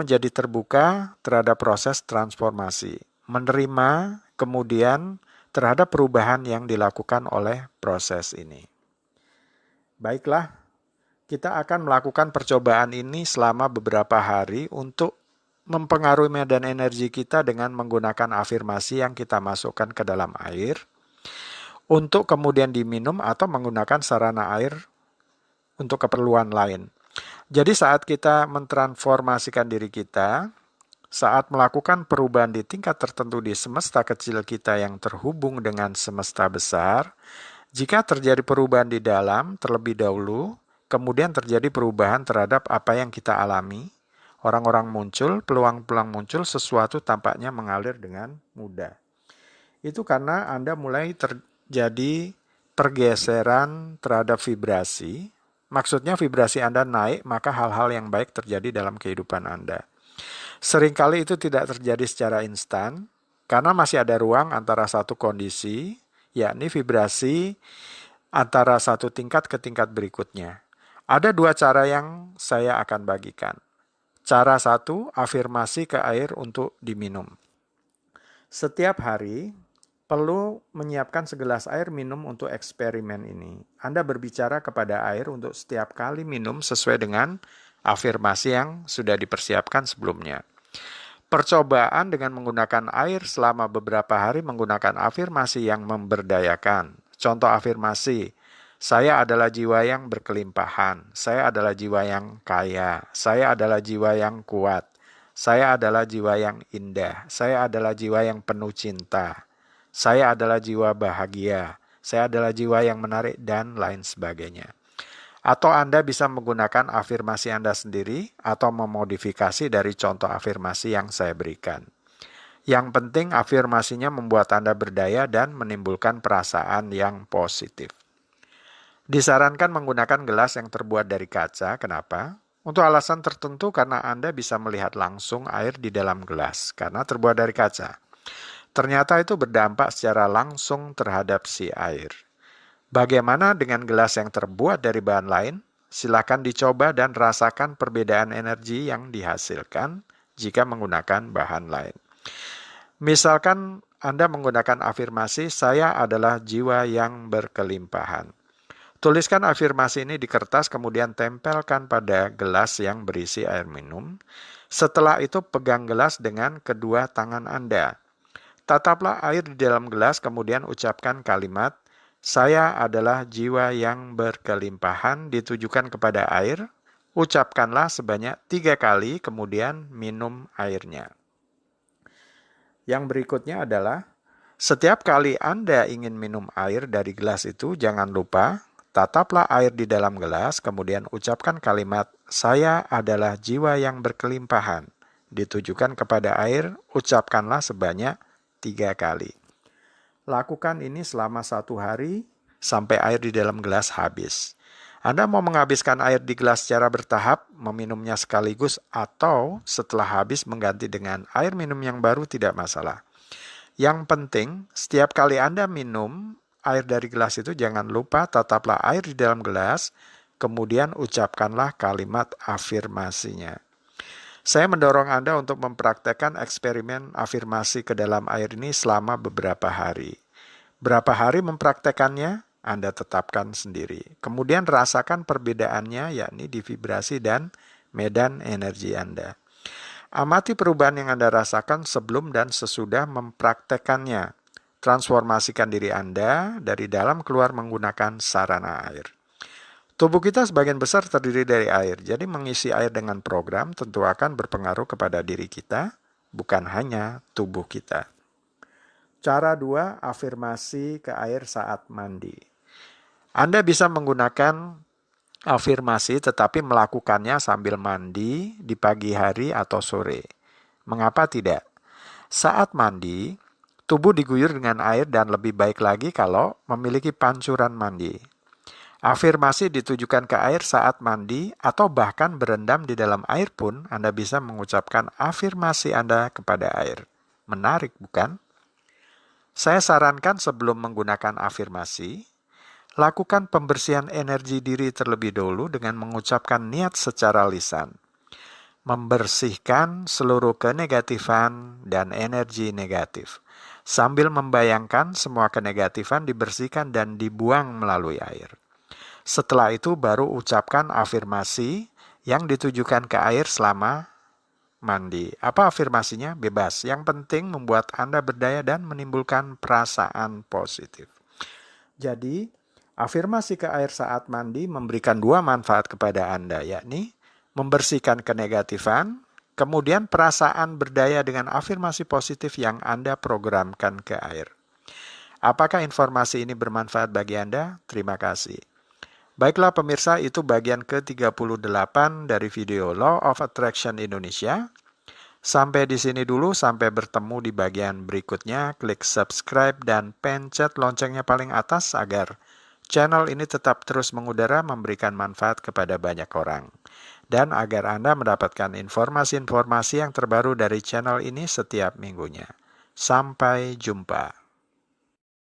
menjadi terbuka terhadap proses transformasi, menerima kemudian terhadap perubahan yang dilakukan oleh proses ini. Baiklah, kita akan melakukan percobaan ini selama beberapa hari untuk mempengaruhi medan energi kita dengan menggunakan afirmasi yang kita masukkan ke dalam air, untuk kemudian diminum atau menggunakan sarana air untuk keperluan lain. Jadi saat kita mentransformasikan diri kita, saat melakukan perubahan di tingkat tertentu di semesta kecil kita yang terhubung dengan semesta besar, jika terjadi perubahan di dalam terlebih dahulu, kemudian terjadi perubahan terhadap apa yang kita alami, orang-orang muncul, peluang-peluang muncul, sesuatu tampaknya mengalir dengan mudah. Itu karena Anda mulai terjadi pergeseran terhadap vibrasi. Maksudnya vibrasi Anda naik, maka hal-hal yang baik terjadi dalam kehidupan Anda. Seringkali itu tidak terjadi secara instan, karena masih ada ruang antara satu kondisi, yakni vibrasi antara satu tingkat ke tingkat berikutnya. Ada dua cara yang saya akan bagikan. Cara satu, afirmasi ke air untuk diminum. Setiap hari, perlu menyiapkan segelas air minum untuk eksperimen ini. Anda berbicara kepada air untuk setiap kali minum sesuai dengan afirmasi yang sudah dipersiapkan sebelumnya. Percobaan dengan menggunakan air selama beberapa hari menggunakan afirmasi yang memberdayakan. Contoh afirmasi, saya adalah jiwa yang berkelimpahan, saya adalah jiwa yang kaya, saya adalah jiwa yang kuat, saya adalah jiwa yang indah, saya adalah jiwa yang penuh cinta, saya adalah jiwa bahagia, saya adalah jiwa yang menarik, dan lain sebagainya. Atau Anda bisa menggunakan afirmasi Anda sendiri atau memodifikasi dari contoh afirmasi yang saya berikan. Yang penting afirmasinya membuat Anda berdaya dan menimbulkan perasaan yang positif. Disarankan menggunakan gelas yang terbuat dari kaca. Kenapa? Untuk alasan tertentu karena Anda bisa melihat langsung air di dalam gelas karena terbuat dari kaca. Ternyata itu berdampak secara langsung terhadap si air. Bagaimana dengan gelas yang terbuat dari bahan lain? Silakan dicoba dan rasakan perbedaan energi yang dihasilkan jika menggunakan bahan lain. Misalkan Anda menggunakan afirmasi, saya adalah jiwa yang berkelimpahan. Tuliskan afirmasi ini di kertas, kemudian tempelkan pada gelas yang berisi air minum. Setelah itu pegang gelas dengan kedua tangan Anda. Tataplah air di dalam gelas, kemudian ucapkan kalimat, saya adalah jiwa yang berkelimpahan, ditujukan kepada air. Ucapkanlah sebanyak 3 kali, kemudian minum airnya. Yang berikutnya adalah, setiap kali Anda ingin minum air dari gelas itu, jangan lupa, tataplah air di dalam gelas, kemudian ucapkan kalimat, saya adalah jiwa yang berkelimpahan. Ditujukan kepada air, ucapkanlah sebanyak 3 kali. Lakukan ini selama 1 hari sampai air di dalam gelas habis. Anda mau menghabiskan air di gelas secara bertahap, meminumnya sekaligus, atau setelah habis mengganti dengan air minum yang baru, tidak masalah. Yang penting, setiap kali Anda minum air dari gelas itu, jangan lupa tataplah air di dalam gelas, kemudian ucapkanlah kalimat afirmasinya. Saya mendorong Anda untuk mempraktekkan eksperimen afirmasi ke dalam air ini selama beberapa hari. Berapa hari mempraktekannya? Anda tetapkan sendiri. Kemudian rasakan perbedaannya, yakni di vibrasi dan medan energi Anda. Amati perubahan yang Anda rasakan sebelum dan sesudah mempraktekannya. Transformasikan diri Anda dari dalam keluar menggunakan sarana air. Tubuh kita sebagian besar terdiri dari air, jadi mengisi air dengan program tentu akan berpengaruh kepada diri kita, bukan hanya tubuh kita. Cara 2, afirmasi ke air saat mandi. Anda bisa menggunakan afirmasi tetapi melakukannya sambil mandi di pagi hari atau sore. Mengapa tidak? Saat mandi, tubuh diguyur dengan air dan lebih baik lagi kalau memiliki pancuran mandi. Afirmasi ditujukan ke air saat mandi atau bahkan berendam di dalam air pun Anda bisa mengucapkan afirmasi Anda kepada air. Menarik, bukan? Saya sarankan sebelum menggunakan afirmasi, lakukan pembersihan energi diri terlebih dahulu dengan mengucapkan niat secara lisan. membersihkan seluruh kenegatifan dan energi negatif, sambil membayangkan semua kenegatifan dibersihkan dan dibuang melalui air. Setelah itu baru ucapkan afirmasi yang ditujukan ke air selama mandi. Apa afirmasinya? Bebas. Yang penting membuat Anda berdaya dan menimbulkan perasaan positif. Jadi, afirmasi ke air saat mandi memberikan dua manfaat kepada Anda, yakni membersihkan kenegatifan, kemudian perasaan berdaya dengan afirmasi positif yang Anda programkan ke air. Apakah informasi ini bermanfaat bagi Anda? Terima kasih. Baiklah pemirsa, itu bagian ke-38 dari video Law of Attraction Indonesia. Sampai di sini dulu, sampai bertemu di bagian berikutnya. Klik subscribe dan pencet loncengnya paling atas agar channel ini tetap terus mengudara memberikan manfaat kepada banyak orang. Dan agar Anda mendapatkan informasi-informasi yang terbaru dari channel ini setiap minggunya. Sampai jumpa.